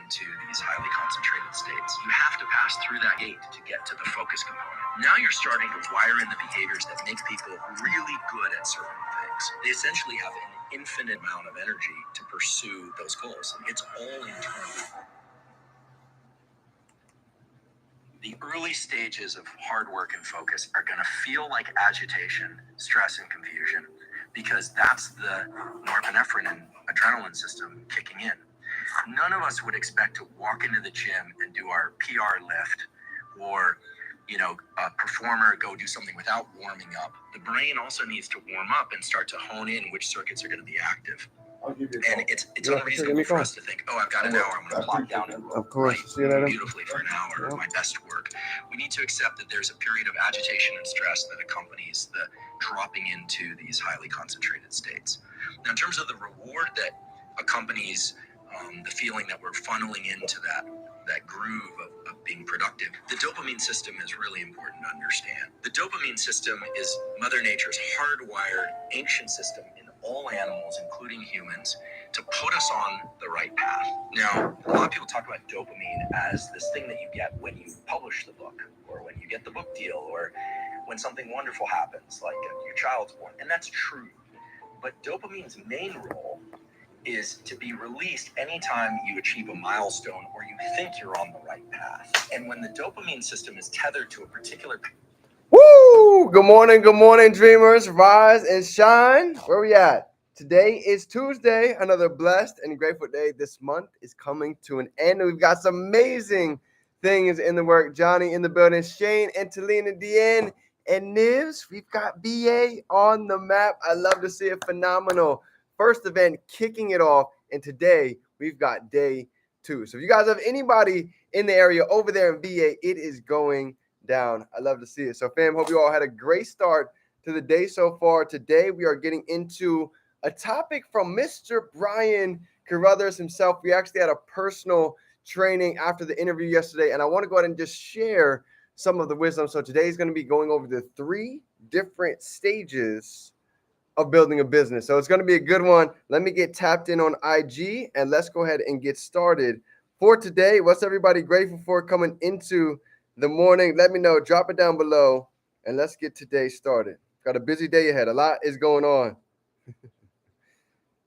into these highly concentrated states. You have to pass through that gate to get to the focus component. Now you're starting to wire in the behaviors that make people really good at certain things. They essentially have an infinite amount of energy to pursue those goals. It's all internal. The early stages of hard work and focus are going to feel like agitation, stress, and confusion because that's the norepinephrine and adrenaline system kicking in. None of us would expect to walk into the gym and do our PR lift or, a performer go do something without warming up. The brain also needs to warm up and start to hone in which circuits are going to be active. And it's unreasonable for us to think, I've got an hour, I'm going to plop down and write beautifully for an hour, my best work. We need to accept that there's a period of agitation and stress that accompanies the dropping into these highly concentrated states. Now, in terms of the reward that accompanies the feeling that we're funneling into that groove of being productive, the dopamine system is really important to understand. The dopamine system is Mother Nature's hardwired ancient system in all animals, including humans, to put us on the right path. Now, a lot of people talk about dopamine as this thing that you get when you publish the book, or when you get the book deal, or when something wonderful happens, like your child's born. And that's true. But dopamine's main role is to be released anytime you achieve a milestone or you think you're on the right path. And when the dopamine system is tethered to a particular... Woo! Good morning, dreamers. Rise and shine. Where we at? Today is Tuesday, another blessed and grateful day. This month is coming to an end. We've got some amazing things in the work. Johnny in the building, Shane, Angelina, Deanne, and Nivs. We've got BA on the map. I love to see it. Phenomenal. First event kicking it off, and today we've got day 2. So if you guys have anybody in the area over there in VA, it is going down. I love to see it. So fam, hope you all had a great start to the day so far. Today we are getting into a topic from Mr. Brian Carruthers himself. We actually had a personal training after the interview yesterday, and I want to go ahead and just share some of the wisdom. So today is going to be going over the 3 different stages of building a business. So it's going to be a good one. Let me get tapped in on IG and let's go ahead and get started. For today, what's everybody grateful for coming into the morning? Let me know. Drop it down below and let's get today started. Got a busy day ahead. A lot is going on.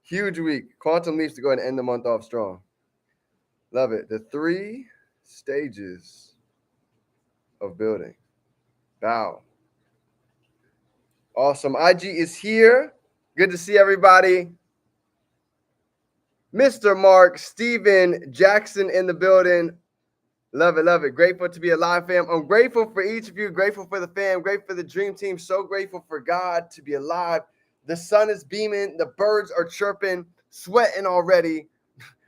Huge week. Quantum leaps to go ahead and end the month off strong. Love it. The 3 stages of building. Wow. Awesome. IG is here. Good to see everybody. Mr. Mark, Steven, Jackson in the building. Love it, love it. Grateful to be alive, fam. I'm grateful for each of you. Grateful for the fam. Grateful for the dream team. So grateful for God to be alive. The sun is beaming. The birds are chirping, sweating already,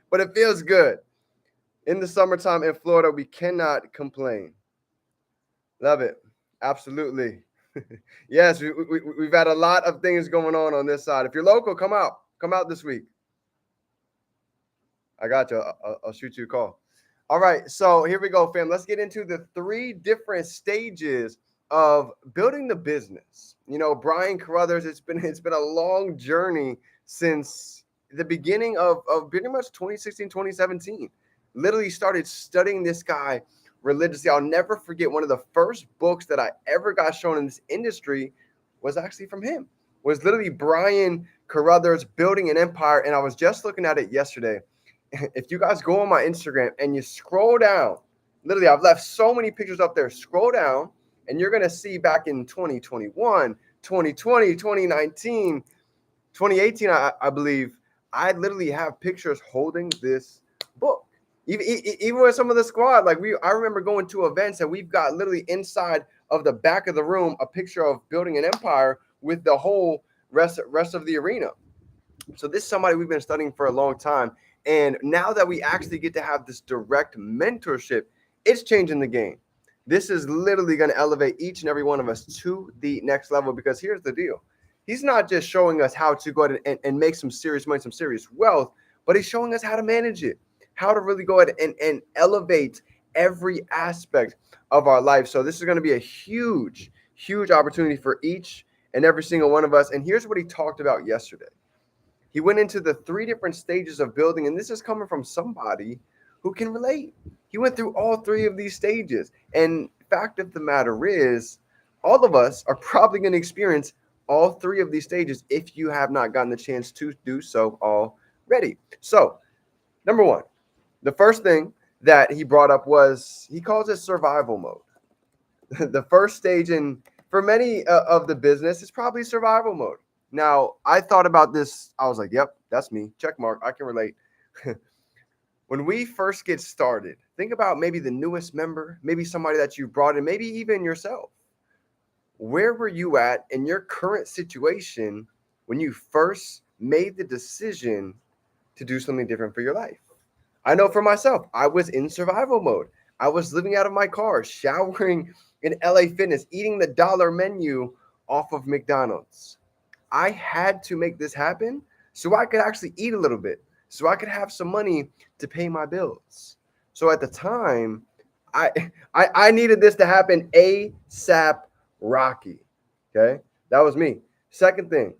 but it feels good. In the summertime in Florida, we cannot complain. Love it. Absolutely. Yes, we've had a lot of things going on this side. If you're local, come out this week. I got you. I'll shoot you a call. All right, so here we go, fam. Let's get into the 3 different stages of building the business. Brian Carruthers, it's been a long journey since the beginning of pretty much 2016, 2017. Literally started studying this guy religiously. I'll never forget one of the first books that I ever got shown in this industry was actually from him. Was literally Brian Carruthers, Building an Empire. And I was just looking at it yesterday. If you guys go on my Instagram and you scroll down, literally I've left so many pictures up there. Scroll down and you're going to see back in 2021, 2020, 2019, 2018, I believe, I literally have pictures holding this book. Even with some of the squad, I remember going to events and we've got literally inside of the back of the room a picture of Building an Empire with the whole rest of the arena. So this is somebody we've been studying for a long time. And now that we actually get to have this direct mentorship, it's changing the game. This is literally going to elevate each and every one of us to the next level, because here's the deal. He's not just showing us how to go ahead and make some serious money, some serious wealth, but he's showing us how to manage it, how to really go ahead and elevate every aspect of our life. So this is going to be a huge, huge opportunity for each and every single one of us. And here's what he talked about yesterday. He went into the 3 different stages of building, and this is coming from somebody who can relate. He went through all three of these stages. And fact of the matter is, all of us are probably going to experience all three of these stages if you have not gotten the chance to do so already. So, number one, the first thing that he brought up was he calls it survival mode. The first stage in for many of the business is probably survival mode. Now, I thought about this. I was like, "Yep, that's me. Check mark. I can relate." When we first get started, think about maybe the newest member, maybe somebody that you brought in, maybe even yourself. Where were you at in your current situation when you first made the decision to do something different for your life? I know for myself, I was in survival mode. I was living out of my car, showering in LA Fitness, eating the dollar menu off of McDonald's. I had to make this happen so I could actually eat a little bit, so I could have some money to pay my bills. So at the time, I I needed this to happen ASAP Rocky. Okay? That was me. Second thing,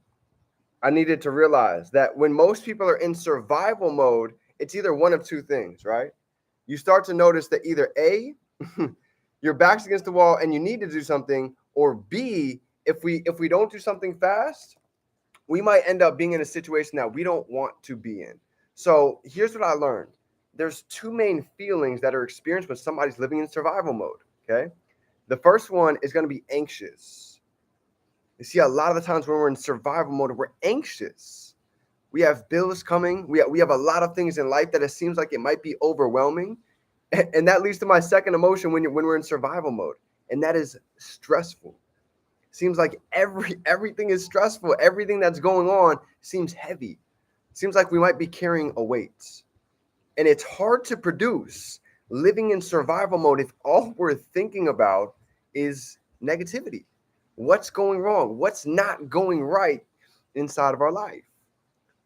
I needed to realize that when most people are in survival mode, it's either one of two things, right? You start to notice that either A, your back's against the wall and you need to do something, or B, if we don't do something fast, we might end up being in a situation that we don't want to be in. So here's what I learned. There's two main feelings that are experienced when somebody's living in survival mode. Okay. The first one is going to be anxious. You see, a lot of the times when we're in survival mode, we're anxious. We have bills coming. We have a lot of things in life that it seems like it might be overwhelming. And that leads to my second emotion when we're in survival mode, and that is stressful. Seems like everything is stressful. Everything that's going on seems heavy. Seems like we might be carrying a weight. And it's hard to produce living in survival mode if all we're thinking about is negativity. What's going wrong? What's not going right inside of our life?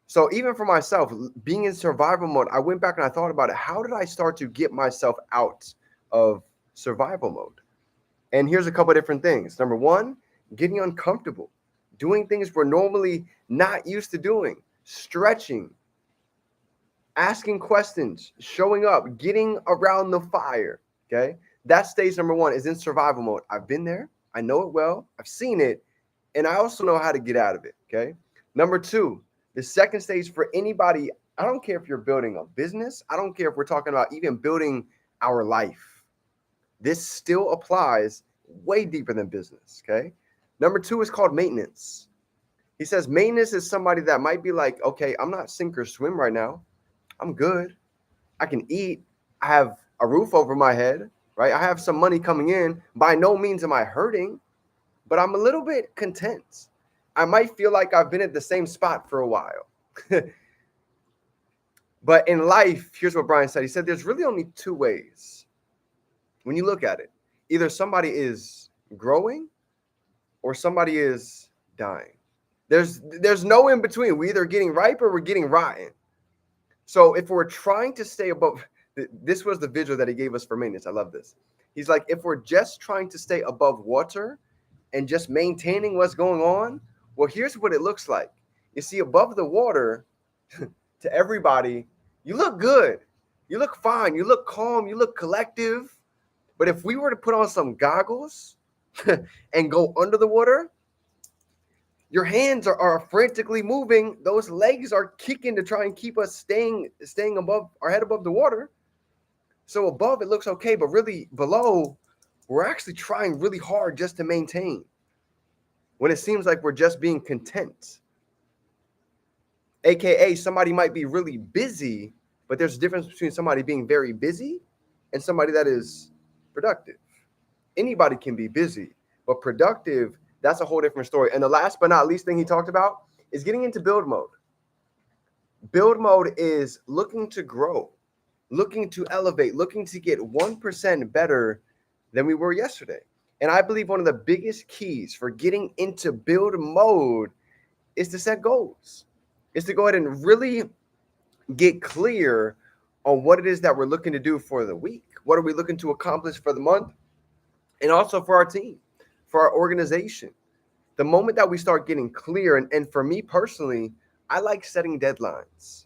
So even for myself, being in survival mode, I went back and I thought about it. How did I start to get myself out of survival mode? And here's a couple of different things. Number one, getting uncomfortable, doing things we're normally not used to doing, stretching, asking questions, showing up, getting around the fire. Okay. That stage number one is in survival mode. I've been there. I know it well. I've seen it. And I also know how to get out of it. Okay. Number two, the second stage for anybody, I don't care if you're building a business. I don't care if we're talking about even building our life. This still applies way deeper than business. Okay. Number two is called maintenance. He says maintenance is somebody that might be like, okay, I'm not sink or swim right now. I'm good. I can eat. I have a roof over my head, right? I have some money coming in. By no means am I hurting, but I'm a little bit content. I might feel like I've been at the same spot for a while. But in life, here's what Brian said. He said there's really only two ways when you look at it. Either somebody is growing or somebody is dying. There's no in between. We're either getting ripe or we're getting rotten. So if we're trying to stay above, this was the visual that he gave us for maintenance. I love this. He's like, if we're just trying to stay above water and just maintaining what's going on, well, here's what it looks like. You see, above the water, to everybody, you look good. You look fine. You look calm. You look collective. But if we were to put on some goggles and go under the water, your hands are frantically moving. Those legs are kicking to try and keep us staying above our head above the water. So above it looks okay, but really below, we're actually trying really hard just to maintain. When it seems like we're just being content. AKA somebody might be really busy, but there's a difference between somebody being very busy and somebody that is productive. Anybody can be busy, but productive, that's a whole different story. And the last but not least thing he talked about is getting into build mode. Build mode is looking to grow, looking to elevate, looking to get 1% better than we were yesterday. And I believe one of the biggest keys for getting into build mode is to set goals, is to go ahead and really get clear on what it is that we're looking to do for the week. What are we looking to accomplish for the month? And also for our team, for our organization. The moment that we start getting clear, and for me personally, I like setting deadlines.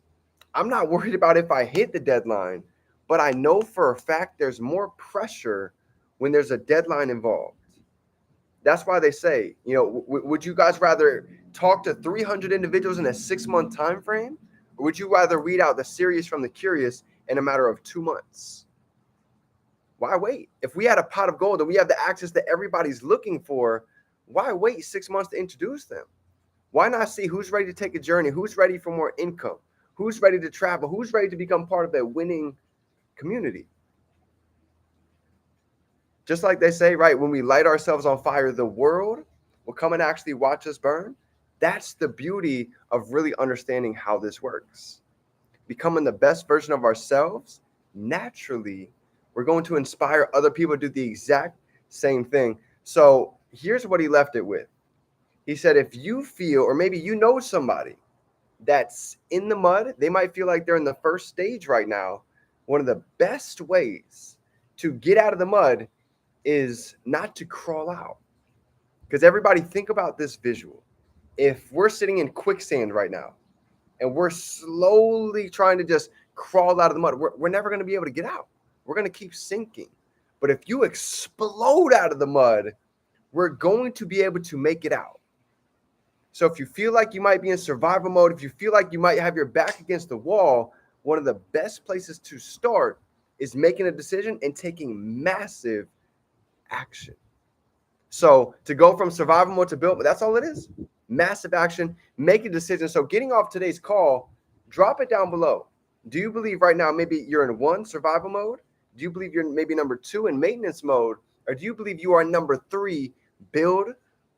I'm not worried about if I hit the deadline. but I know for a fact there's more pressure when there's a deadline involved. That's why they say, would you guys rather talk to 300 individuals in a 6-month time frame, or would you rather weed out the serious from the curious in a matter of 2 months? Why wait? If we had a pot of gold and we have the access that everybody's looking for, why wait 6 months to introduce them? Why not see who's ready to take a journey, who's ready for more income, who's ready to travel, who's ready to become part of a winning community? Just like they say, right, when we light ourselves on fire, the world will come and actually watch us burn. That's the beauty of really understanding how this works. Becoming the best version of ourselves, naturally, we're going to inspire other people to do the exact same thing. So here's what he left it with. He said, if you feel, or maybe you know somebody that's in the mud, they might feel like they're in the first stage right now. One of the best ways to get out of the mud is not to crawl out. Because everybody, think about this visual. If we're sitting in quicksand right now and we're slowly trying to just crawl out of the mud, we're never going to be able to get out. We're going to keep sinking. But if you explode out of the mud, we're going to be able to make it out. So if you feel like you might be in survival mode, if you feel like you might have your back against the wall, one of the best places to start is making a decision and taking massive action. So to go from survival mode to build, that's all it is. Massive action, make a decision. So getting off today's call, drop it down below. Do you believe right now maybe you're in 1, survival mode? Do you believe you're maybe number 2 in maintenance mode? Or do you believe you are number 3, build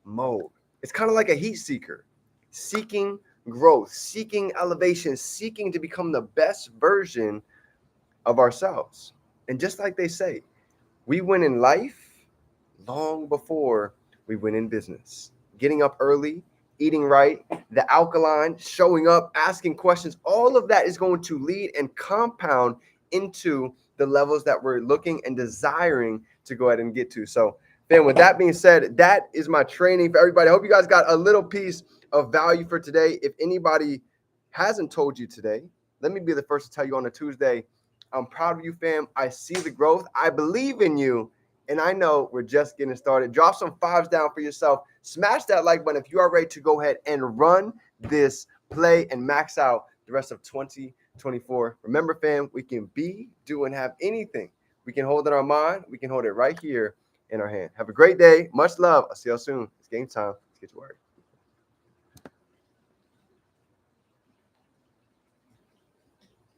mode? It's kind of like a heat seeker, seeking growth, seeking elevation, seeking to become the best version of ourselves. And just like they say, we win in life long before we win in business. Getting up early, eating right, the alkaline, showing up, asking questions, all of that is going to lead and compound into the levels that we're looking and desiring to go ahead and get to. So, fam, with that being said, that is my training for everybody. I hope you guys got a little piece of value for today. If anybody hasn't told you today, let me be the first to tell you on a Tuesday, I'm proud of you, fam. I see the growth. I believe in you. And I know we're just getting started. Drop some 5s down for yourself. Smash that like button if you are ready to go ahead and run this play and max out the rest of 2024. Remember, fam, we can be, do, and have anything. We can hold it in our mind. We can hold it right here in our hand. Have a great day. Much love. I'll see y'all soon. It's game time. Let's get to work.